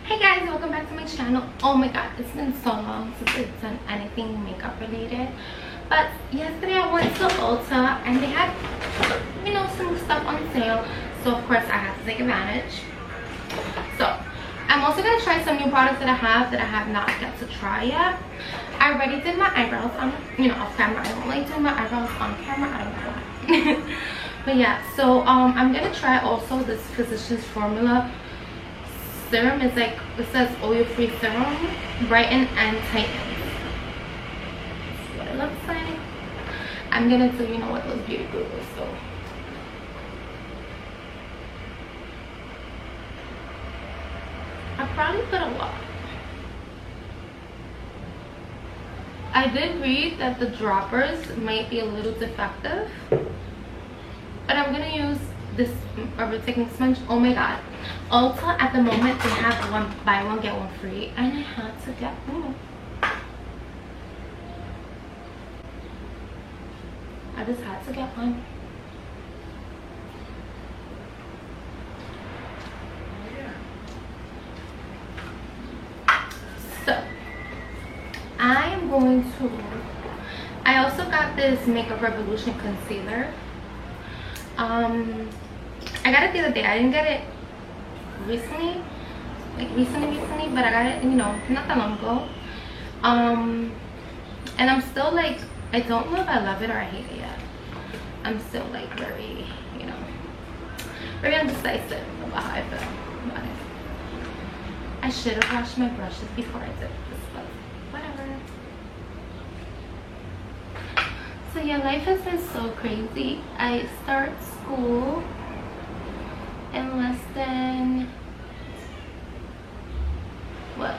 Hey guys, welcome back to my channel. Oh my god, it's been so long since I've done anything makeup related. But yesterday I went to Ulta and they had, some stuff on sale. So of course I had to take advantage. So I'm also gonna try some new products that I have not got to try yet. I already did my eyebrows on, off camera. I don't like doing my eyebrows on camera. I don't know why. But yeah, so I'm gonna try also this Physicians Formula serum. Is like, it says oil-free serum, brighten and tighten. That's what it looks like. I'm gonna do, what those beauty gurus do. I probably put a lot. I did read that the droppers might be a little defective, but I'm gonna use this Urban Technique sponge. Oh my god, Ulta at the moment they have buy one get one free, and I had to get one. I just had to get one. So I am going to, I also got this Makeup Revolution concealer. I got it the other day. I didn't get it recently, but I got it, not that long ago. And I'm still like, I don't know if I love it or I hate it yet. I'm still like very, very undecisive about how I feel about it. I should have washed my brushes before I did this, but whatever. So yeah, life has been so crazy. I start school in less than, what,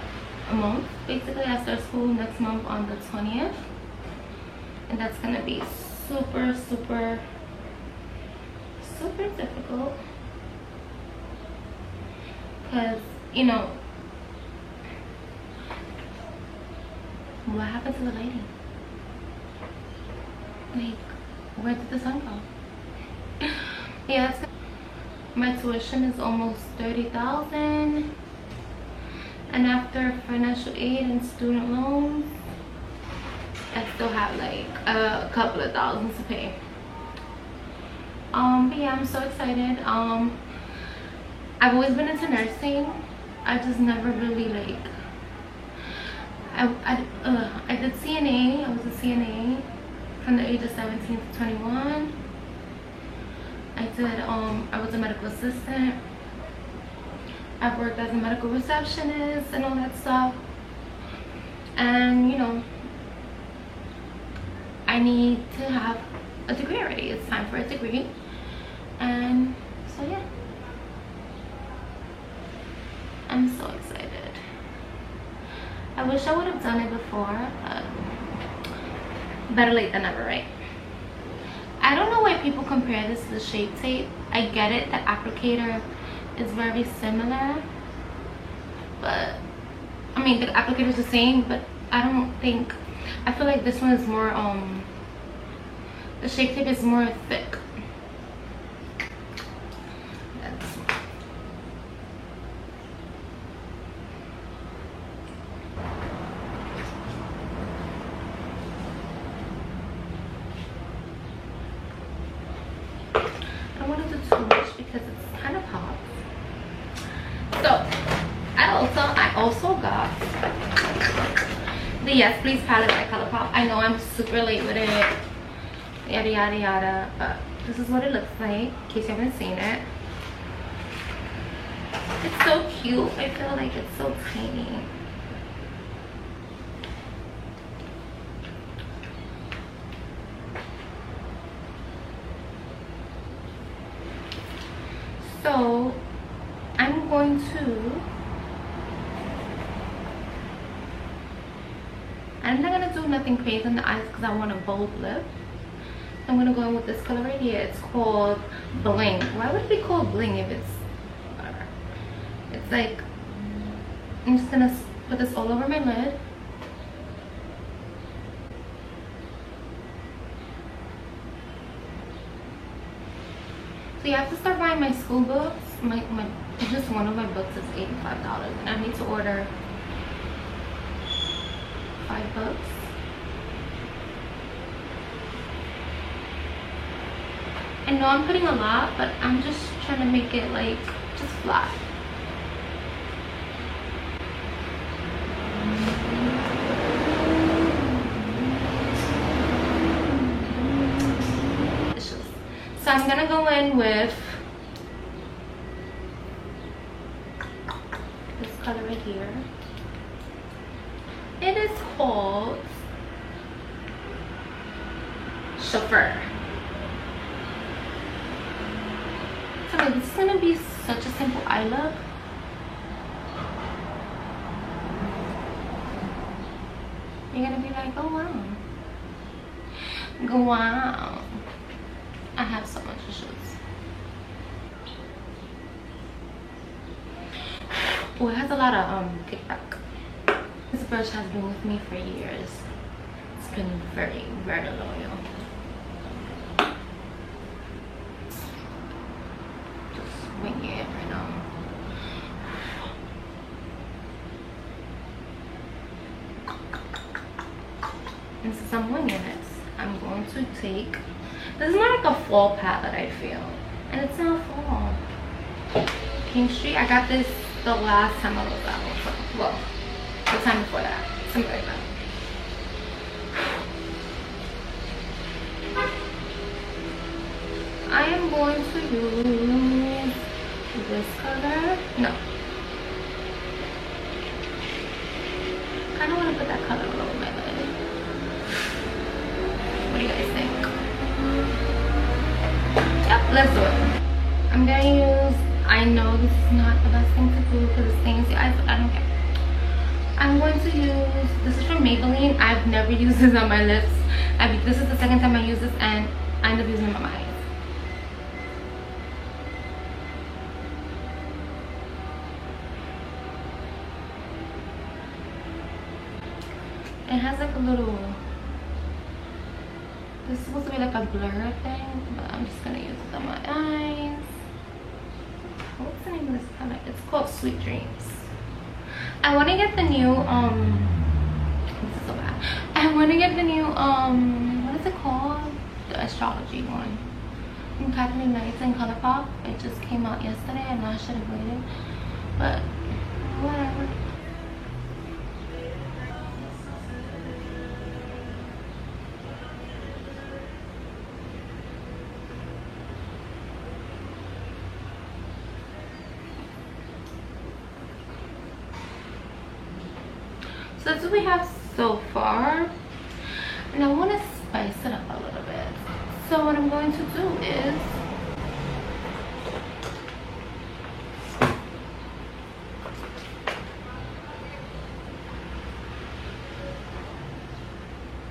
a month? Basically, I start school next month on the 20th. And that's gonna be super, super, super difficult. Because, what happened to the lighting? Like, where did the sun go? Yeah, that's, my tuition is almost $30,000, and after financial aid and student loans, I still have like a couple of thousands to pay. But yeah, I'm so excited. I've always been into nursing. I just never really like. I did CNA. I was a CNA from the age of 17 to 21. I did, I was a medical assistant. I've worked as a medical receptionist and all that stuff. And, I need to have a degree already. It's time for a degree. And so, yeah. I'm so excited. I wish I would have done it before, but better late than never, right? I don't know why people compare this to the Shape Tape. I get it, the applicator is very similar, but I mean the applicator is the same, but I don't think, I feel like this one is more the Shape Tape is more thick. Because it's kind of hot. So I also got the Yes Please palette by ColourPop. I know I'm super late with it, yada yada yada, but this is what it looks like in case you haven't seen it. It's so cute. I feel like it's so tiny. So I'm going to, I'm not gonna do nothing crazy on the eyes because I want a bold lip. I'm gonna go in with this color right here. It's called Bling. Why would it be called Bling if it's whatever? It's like, I'm just gonna put this all over my lid. So you have to start buying my school books, my Just one of my books is $85 and I need to order 5 books. I know I'm putting a lot, but I'm just trying to make it like just flat. So I'm gonna go in with this color right here. It is called Chauffeur. So this is gonna be such a simple eye look. You're gonna be like, oh wow. Go wow. I have so much issues. Oh, it has a lot of kickback. This brush has been with me for years. It's been very, very loyal. Just winging it right now. And since I'm winging it, I'm going to take, this is more like a fall palette, I feel. And it's not fall. King Street, I got this the last time I was out. Well, the time before that. Something like that. I am going to use this color. No. I kind of want to put that color all over my lid. What do you guys think? Yep, let's do it. I'm gonna use, I know this is not the best thing to do because it stains your eyes, but I don't care. I'm going to use, this is from Maybelline. I've never used this on my lips. This is the second time I use this and I end up using it on my eyes. It has like a little, this is supposed to be like a blur thing, but I'm just gonna use it on my eyes. What's the name of this color? It's called Sweet Dreams. I want to get the new this is so bad. I want to get the new what is it called? The astrology one from Catholic Nights and ColourPop. It just came out yesterday. I know I should have waited, but whatever. So that's what we have so far, and I want to spice it up a little bit. So what I'm going to do is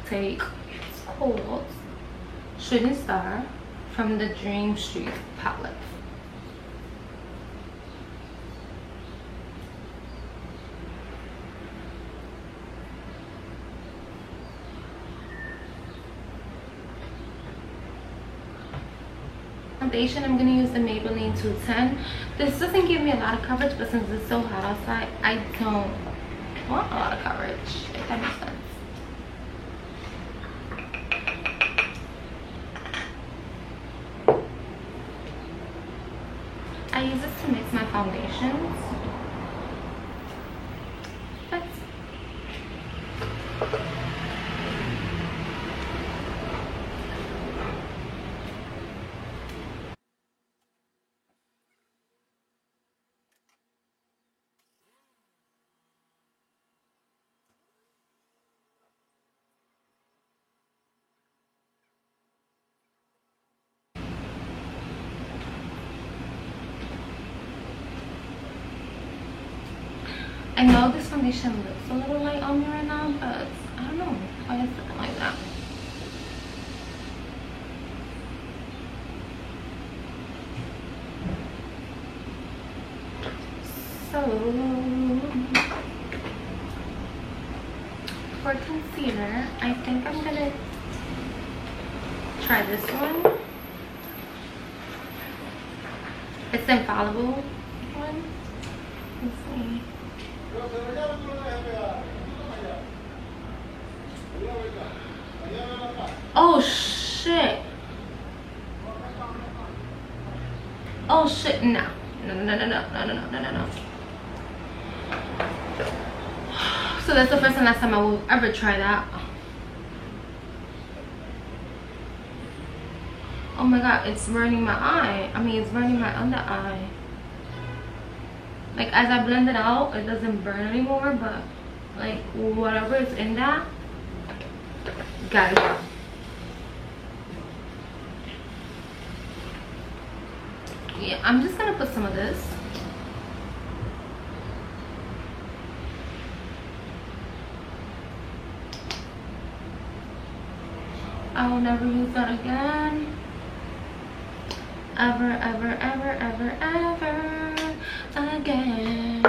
take, it's called Shooting Star from the Dream Street palette. Foundation, I'm going to use the Maybelline 210. This doesn't give me a lot of coverage, but since it's so hot outside, I don't want a lot of coverage, if that makes sense. I use this to mix my foundations. I know this foundation looks a little light on me right now, but I don't know why it's looking like that. So for concealer, I think I'm gonna try this one. It's Infallible one. Let's see. Oh shit. Oh shit, no. No. So that's the first and last time I will ever try that. Oh my god, it's burning my eye. I mean, it's burning my under eye. Like, as I blend it out, it doesn't burn anymore, but like whatever is in that, gotta go. Yeah, I'm just gonna put some of this. I will never use that again. Ever again.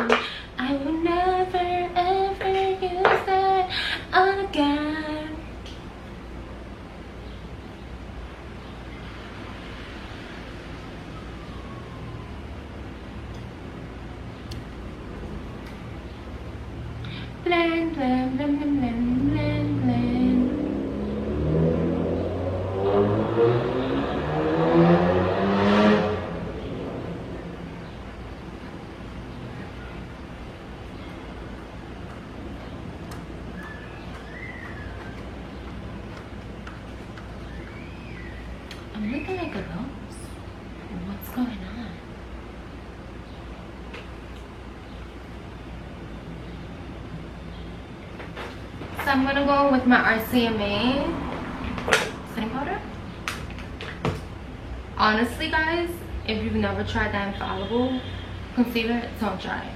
I will never ever use that again. Blend, blend, blend, blend, blend, blend, blend. I'm looking like a ghost. What's going on? So I'm gonna go with my RCMA setting powder. Honestly, guys, if you've never tried that Infallible concealer, don't try it.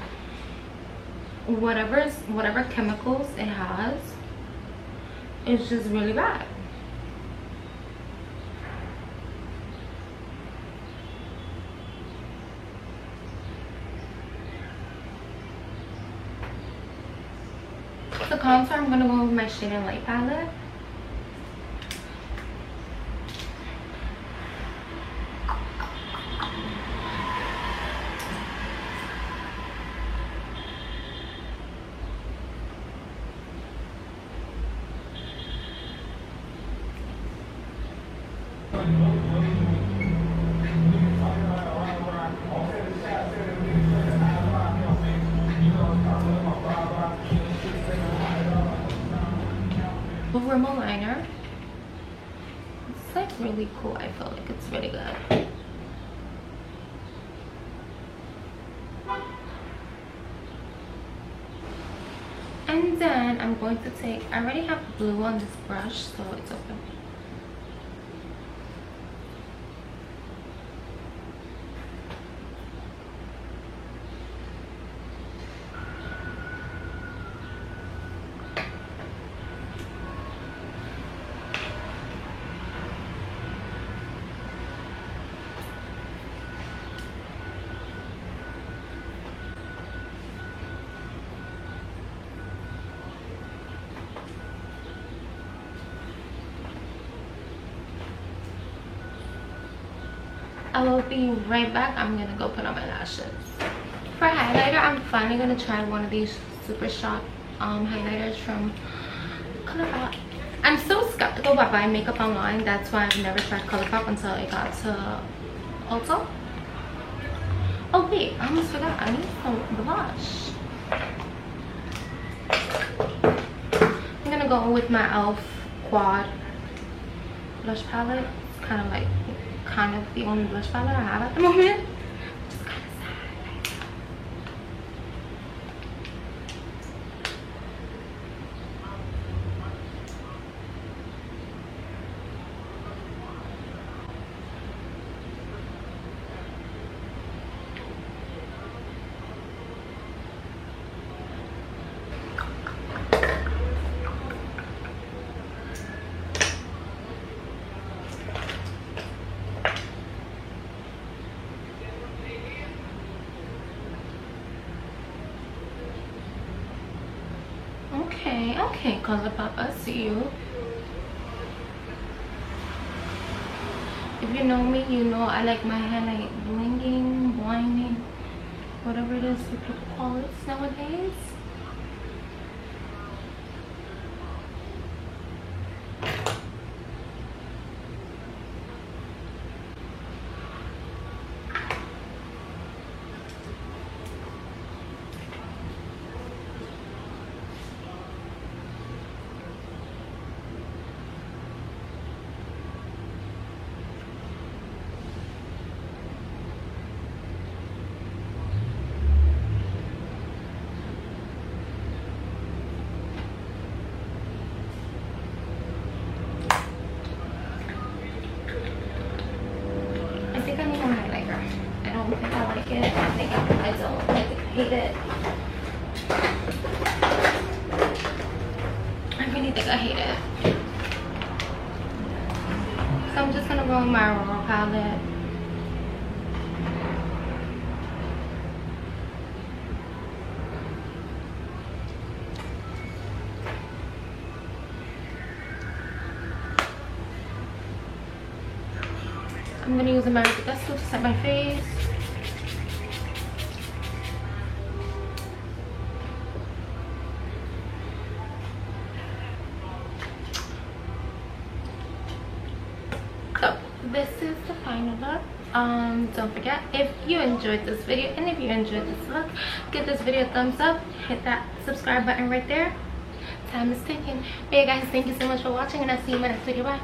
Whatever chemicals it has, it's just really bad. The contour, I'm gonna go with my Shade and Light palette. With Rimmel liner. It's like really cool. I feel like it's really good. And then I'm going to take, I already have blue on this brush, so it's okay. I will be right back. I'm gonna go put on my lashes. For highlighter, I'm finally gonna try one of these Super Shock highlighters from ColourPop. I'm so skeptical about buying makeup online. That's why I've never tried ColourPop until I got to Ulta. Oh wait, I almost forgot. I need some blush. I'm gonna go with my e.l.f. Quad blush palette. It's kind of the only blush palette I have at the moment. Just kind of sad. Okay, ColourPop, I see you. If you know me, you know I like my hair like blinging, blinding. whatever it is you people call it nowadays. I think I need more highlighter. I don't think I like it. I think I don't. I think I hate it. I really think I hate it. So I'm just gonna go with my Aurora palette. I'm gonna use a American Dusty to set my face. So this is the final look. Don't forget, if you enjoyed this video and if you enjoyed this look, give this video a thumbs up, hit that subscribe button right there. Time is ticking. Hey guys, thank you so much for watching, and I'll see you in my next video. Bye.